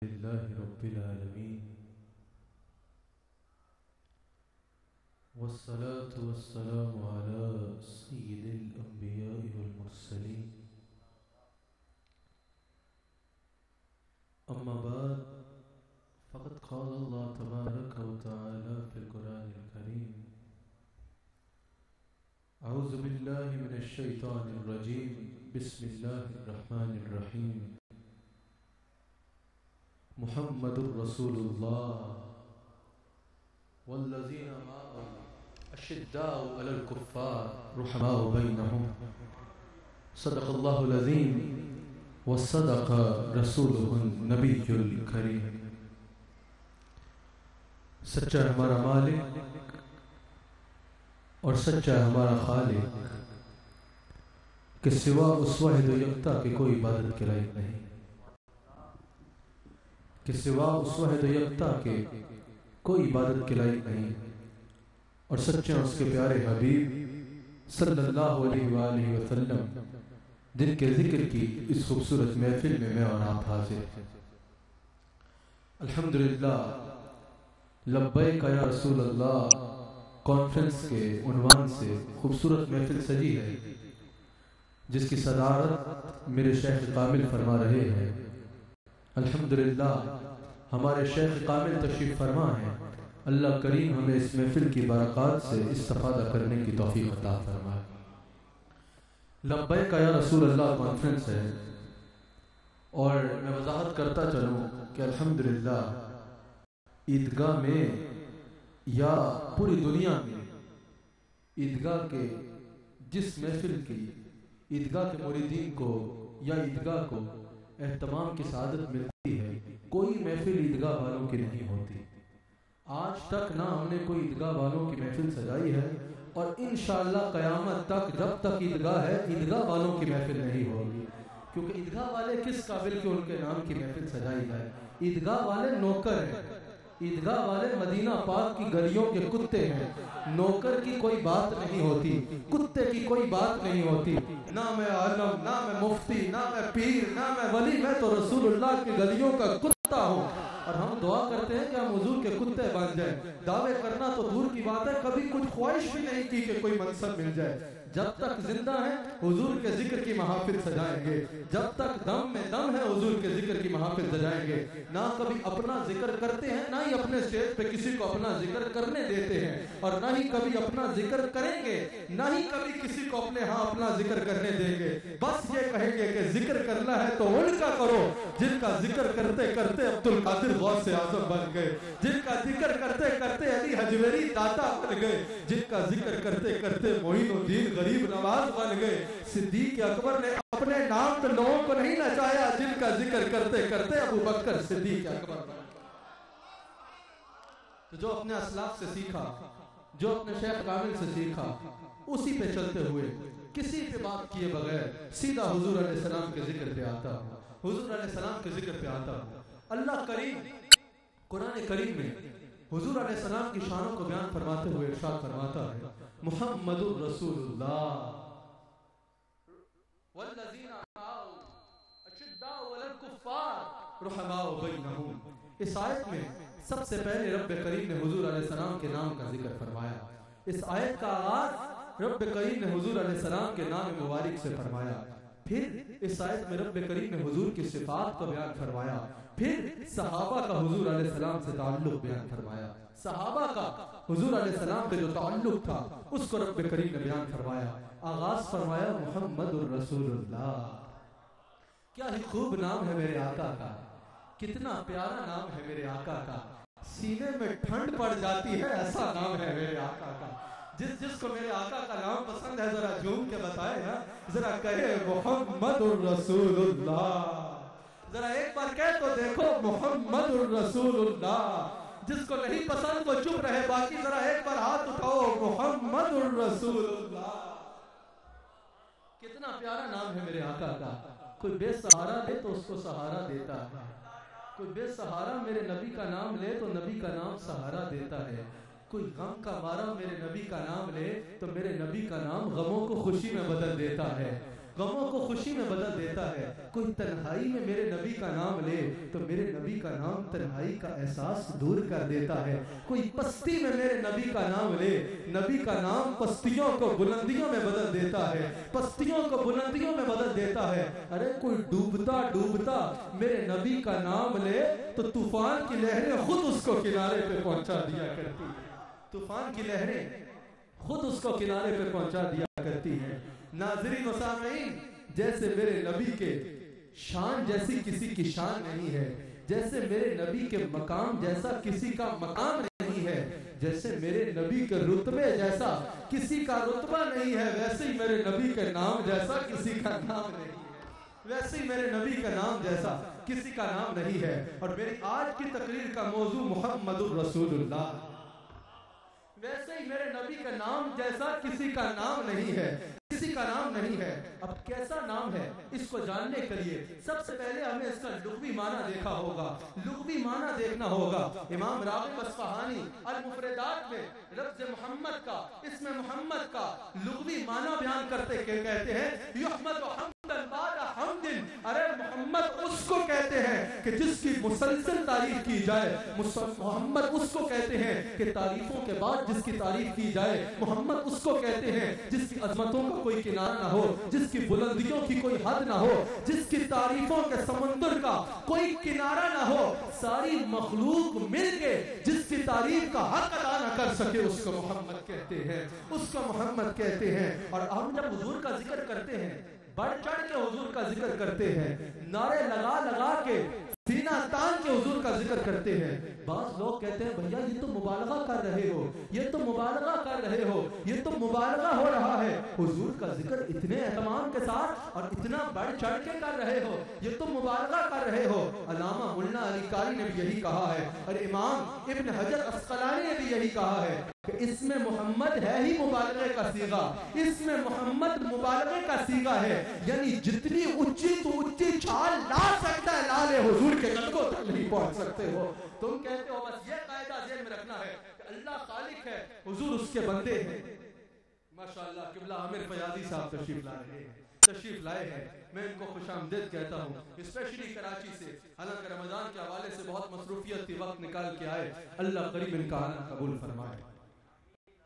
لله رب العالمين والصلاة والسلام على سيد الأنبياء والمرسلين أما بعد فقد قال الله تبارك وتعالى في القرآن الكريم أعوذ بالله من الشيطان الرجيم بسم الله الرحمن الرحيم محمد رسول الله والذين معه أشداء على الكفار رحماء بينهم صدق الله العظيم وصدق رسوله النبي الكريم. سچا ہمارا مالک اور سچا ہمارا خالق کہ سوا اس واحد و یکتا کے کوئی عبادت کے لائق نہیں، کہ سوا اس واحد و یکتا کے کوئی عبادت کے لائق نہیں، اور سچا اس کے پیارے حبیب صلی اللہ علیہ وآلہ وسلم جن کے ذکر کی اس خوبصورت محفل میں اور آپ حاضر ہیں. الحمدللہ لبیک یا رسول اللہ کانفرنس کے عنوان سے خوبصورت محفل سجی ہے جس کی صدارت میرے شیخ کامل فرما رہے ہیں. الحمدللہ ہمارے شیخ کامل تشریف فرما ہیں. اللہ کریم ہمیں اس محفل کی برکات سے استفادہ کرنے کی توفیق عطا فرمائے. لبیک یا رسول اللہ کانفرنس ہے اور میں وضاحت کرتا چلوں کہ الحمدللہ عیدگاہ میں یا پوری دنیا میں عیدگاہ کے جس محفل کی عیدگاہ کے مریدین کو یا عیدگاہ کو اہتمام کی سعادت ملتی ہے، کوئی محفل عیدگاہ والوں کی نہیں ہوتی. آج تک نہ ہم نے کوئی عیدگاہ والوں کی محفل سجائی ہے، اور انشاءاللہ قیامت تک جب تک عیدگاہ ہے عیدگاہ والوں کی محفل نہیں ہوگی. کیونکہ عیدگاہ والے کس قابل کے ان کے نام کی محفل سجائی جائے؟ عیدگاہ والے نوکر ہیں، عیدگاہ والے مدینہ پاک کی گلیوں کے کتے ہیں. نوکر کی کوئی بات نہیں ہوتی، کتے کی کوئی بات نہیں ہوتی. نہ میں عالم، نہ میں مفتی، نہ میں پیر، نہ میں ولی، میں تو رسول اللہ کی گلیوں کا کتا ہوں. اور ہم دعا کرتے ہیں کہ ہم حضور کے کتے بن جائیں. دعوے کرنا تو دور کی بات ہے، کبھی کچھ خواہش بھی نہیں کی کہ کوئی منصب مل جائے. جب تک زندہ ہیں حضور کے ذکر کی محافل سجائیں گے، جب تک دم میں دم ہے حضور کے ذکر کی محافل سجائیں گے. نہ کبھی اپنا ذکر کرتے ہیں، نہ ہی اپنے اسٹیج پہ کسی کو اپنا ذکر کرنے دیتے ہیں، اور نہ ہی کبھی اپنا ذکر کریں گے، نہ ہی کبھی کسی کو اپنے ہاں اپنا ذکر کرنے دیں گے. بس یہ کہیں گے کہ ذکر کرنا ہے تو ان کا کرو جن کا ذکر کرتے کرتے عبد القادر غوث اعظم بن گئے، جن کا ذکر کرتے کرتے علی حجویری داتا بن گئے، جن کا ذکر کرتے کرتے معین الدین غریب نواز بن گئے. صدیق اکبر نے اپنے نام پہ لوگوں کو نہیں نچایا، جن کا ذکر کرتے کرتے ابو بکر صدیق اکبر بن گئے. تو جو اپنے اسلاف سے سیکھا، جو اپنے شیخ کامل سے سیکھا، اسی پہ چلتے ہوئے کسی پہ بات کیے بغیر سیدھا حضور علیہ السلام کے ذکر پہ آتا ہوں، حضور علیہ السلام کے ذکر پہ آتا ہوں. اللہ کریم قرآن کریم میں حضور علیہ السلام کی شانوں کو بیان فرماتے ہوئے ارشاد فرماتا ہے محمد الرسول اللہ والذین معه اشداء علی الکفار رحماء بینہم. اس آیت میں سب سے پہلے رب کریم نے حضور علیہ السلام کے نام کا ذکر فرمایا. اس آیت کا آغاز رب کریم نے حضور علیہ السلام کے نام مبارک سے فرمایا. پھر اس آیت میں رب کریم نے حضور کی صفات کو بیان فرمایا. پھر صحابہ کا حضور علیہ السلام سے تعلق بیان فرمایا. صحابہ کا حضور علیہ السلام سے جو تعلق تھا اس کو رب کریم نے بیان فرمایا. آغاز فرمایا محمد الرسول اللہ. کیا ہی خوب نام ہے میرے آقا کا، کتنا پیارا نام ہے میرے آقا کا. سینے میں ٹھنڈ پڑ جاتی ہے ایسا نام ہے میرے آقا کا. جس کو میرے آقا کا نام پسند ہے ذرا جھوم کے بتائے نا، ذرا کہے محمد الرسول اللہ. ذرا ایک بار کہہ تو دیکھو محمد الرسول اللہ. جس کو نہیں پسند وہ چپ رہے، باقی ذرا ایک بار ہاتھ اٹھاؤ محمد الرسول اللہ. کتنا پیارا نام ہے میرے آقا کا. کوئی بے سہارا دے تو اس کو سہارا دیتا ہے، کوئی بے سہارا میرے نبی کا نام لے تو نبی کا نام سہارا دیتا ہے. کوئی غم کا مارا میرے نبی کا نام لے تو میرے نبی کا نام غموں کو خوشی میں بدل دیتا ہے. غموں کو خوشی میں بدل دیتا ہے. کوئی تنہائی میں میرے نبی کا نام لے تو میرے نبی کا نام تنہائی کا احساس دور کر دیتا ہے. کوئی پستی میں میرے نبی کا نام لے, نبی کا نام پستیوں کو بلندیوں میں بدل دیتا ہے, پستیوں کو بلندیوں میں بدل دیتا ہے. ارے کوئی ڈوبتا ڈوبتا میرے نبی کا نام لے تو طوفان کی لہریں خود اس کو کنارے پہ پہنچا دیا کرتی ہیں. طوفان کی لہریں خود اس کو کنارے پہ پہنچا دیا کرتی ہیں. ناظرین و سامعین, جیسے میرے نبی کے شان جیسی کسی کی شان نہیں ہے, جیسے میرے نبی کے مقام جیسا کسی کا مقام نہیں ہے, جیسے میرے نبی کے رتبے جیسا کسی کا رتبہ نہیں ہے, ویسے ہی میرے نبی کے نام جیسا کسی کا نام نہیں ہے, ویسے ہی میرے نبی کا نام جیسا کسی کا نام نہیں ہے. اور میری آج کی تقریر کا موضوع محمد الرسول اللہ. ویسے ہی میرے نبی کا نام جیسا کسی کا نام نہیں ہے, کسی کا نام نہیں ہے. اب کیسا نام ہے اس کو جاننے کے لیے سب سے پہلے ہمیں اس کا لغوی معنی دیکھا ہوگا, لغوی معنی دیکھنا ہوگا. امام راغب اصفہانی المفردات میں لفظ محمد کا, اسم محمد کا لغوی معنی بیان کرتے کہتے ہیں یحمد حمدا بعد حمد. ارے محمد اس کو کہتے ہیں کہ جس کی مسلسل تعریف کی جائے, محمد اس کو کہتے ہیں کہ تعریفوں کے بعد جس کی تعریف کی جائے, محمد اس کو کہتے ہیں جس کی عظمتوں کا کوئی کنارہ نہ ہو, جس کی بلندیوں کی کوئی حد نہ ہو, جس کی تعریفوں کے سمندر کا کوئی کنارہ نہ ہو. ساری مخلوق مل کے جس کی تعریف کا حق ادا نہ کر سکے اس کو محمد کہتے ہیں, اس کو محمد کہتے ہیں. اور ہم جب حضور کا ذکر کرتے ہیں, بڑھ چڑھ کے حضور کا ذکر کرتے ہیں, نعرے لگا لگا کے سینہ تان کے حضور کا ذکر کرتے ہیں. بعض لوگ کہتے ہیں بھیا یہ تو مبالغہ کر رہے ہو, یہ تو مبالغہ کر رہے ہو, یہ تو مبالغہ ہو رہا ہے. حضور کا ذکر اتنے اہتمام کے ساتھ اور اتنا بڑھ چڑھ کے کر رہے ہو, یہ تو مبالغہ کر رہے ہو. علامہ ملا علی قاری نے بھی یہی کہا ہے, اور امام ابن حجر عسقلانی نے بھی یہی کہا ہے کہ اس میں محمد ہے ہی مبالغے کا صیغہ, اس میں محمد مبالغے کا صیغہ ہے. یعنی جتنی اونچی تو اونچی چھال لا سکتا ہے, لا لے, حضور کے قدموں تک نہیں پہنچ سکتے ہو. تم کہتے ہو بس یہ قاعدہ ذہن میں رکھنا ہے کہ اللہ خالق ہے, حضور اس کے بندے ہیں. ماشاءاللہ قبلہ عامر فیاضی صاحب تشریف لا رہے ہیں, تشریف لائے ہیں. میں ان کو خوش آمدید کہتا ہوں, اسپیشلی کراچی سے. حالانکہ رمضان کے حوالے سے بہت مصروفیت تھی, وقت نکال کے آئے. اللہ قریب ان کا آنا قبول فرمائے.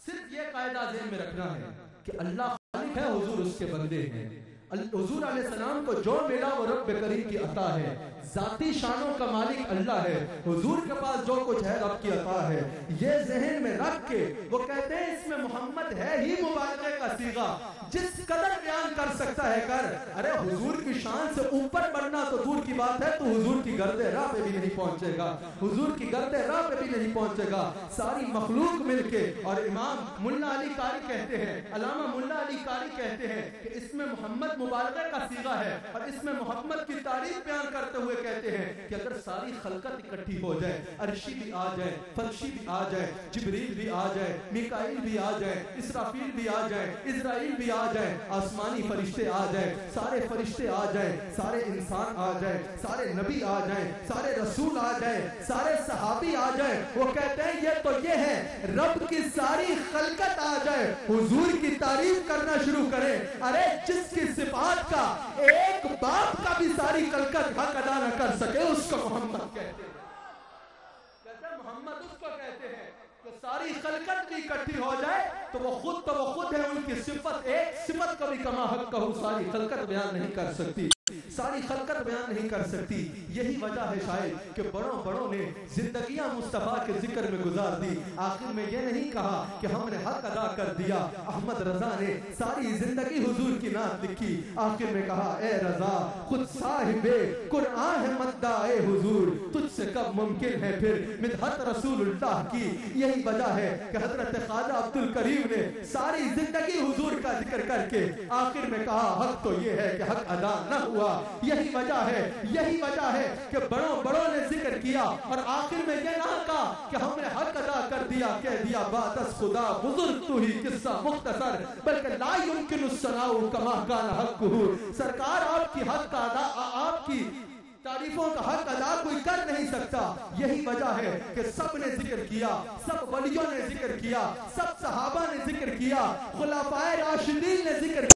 صرف یہ قاعدہ ذہن میں رکھنا ہے کہ اللہ خالق ہے, حضور اس کے بندے ہیں. حضور علیہ السلام کو جو ملا وہ رب کریم کی عطا ہے, ذاتی شانوں کا مالک اللہ ہے. حضور کے پاس جو کچھ ہے رب کی عطا ہے. یہ ذہن میں رکھ کے وہ کہتے ہیں اس میں محمد ہے ہی مبالغے کا صیغہ, جس قدر بیان کر سکتا ہے کر. ارے حضور کی شان سے اوپر بڑھنا تو دور کی بات ہے, تو حضور کی گرد راہ پہ بھی نہیں پہنچے گا, حضور کی گرد راہ پہ بھی نہیں پہنچے گا. ساری مخلوق مل کے, اور امام ملا علی قاری کہتے ہیں, علامہ ملا علی قاری کہتے ہیں کہ اس میں محمد مبالغے کا صیغہ ہے, اور اس میں محمد کی تعریف بیان کرتے ہوئے کہتے ہیں کہ اگر ساری خلقت اکٹھی ہو جائے, عرشی بھی آ جائے, فرشی بھی آ جائے, جبریل بھی آ جائے, میکائیل بھی آ جائے, اسرافیل بھی آ جائے, اسرائیل بھی آ جائے, آسمانی فرشتے آ جائیں, سارے فرشتے آ جائیں, سارے انسان آ جائیں, سارے نبی آ جائیں, سارے رسول آ جائیں, سارے صحابی آ جائیں, وہ کہتے ہیں یہ تو یہ ہے رب کی ساری خلقت آ جائے, حضور کی تعریف کرنا شروع کرے. ارے جس کی صفات کا ایک باپ کا بھی ساری خلقت حق ادا نہ کر سکے اس کو محمد کہتے ہیں. محمد اس کو کہتے ہیں کہ ساری خلقت بھی اکٹھی ہو جائے تو وہ خود ہے, ان کی صفت ایک صفت کبھی کما حق کہو ساری خلقت بیان نہیں کر سکتی, ساری خلقت بیان نہیں کر سکتی. یہی وجہ ہے شاید کہ بڑوں نے زندگیاں مصطفیٰ کے ذکر میں گزار دی. آخر میں یہ نہیں کہا کہ ہم نے حق ادا کر دیا. احمد رضا نے ساری زندگی حضور کی نعت لکھی, آخر میں کہا اے رضا خود صاحب قرآن ہے مدعائے حضور, تجھ سے کب ممکن ہے پھر مدحت رسول اللہ کی. یہی وجہ ہے کہ حضرت خواجہ عبد الکریم نے ساری زندگی حضور کا ذکر کر کے آخر میں کہا حق تو یہ ہے کہ حق ادا نہ ہوا. یہی وجہ ہے کہ بڑوں نے ذکر کیا اور آخر میں یہ نہ کہا کہ ہم نے حق ادا کر دیا, کہہ دیا بات از خدا بزرگ تو ہی قصہ مختصر, بلکہ لا یمکن الثناء کما کان حقہ. سرکار آپ کی حق کا ادا, آپ کی تعریفوں کا حق ادا کوئی کر نہیں سکتا. یہی وجہ ہے کہ سب نے ذکر کیا, سب ولیوں نے ذکر کیا, سب صحابہ نے ذکر کیا, خلفائے راشدین نے ذکر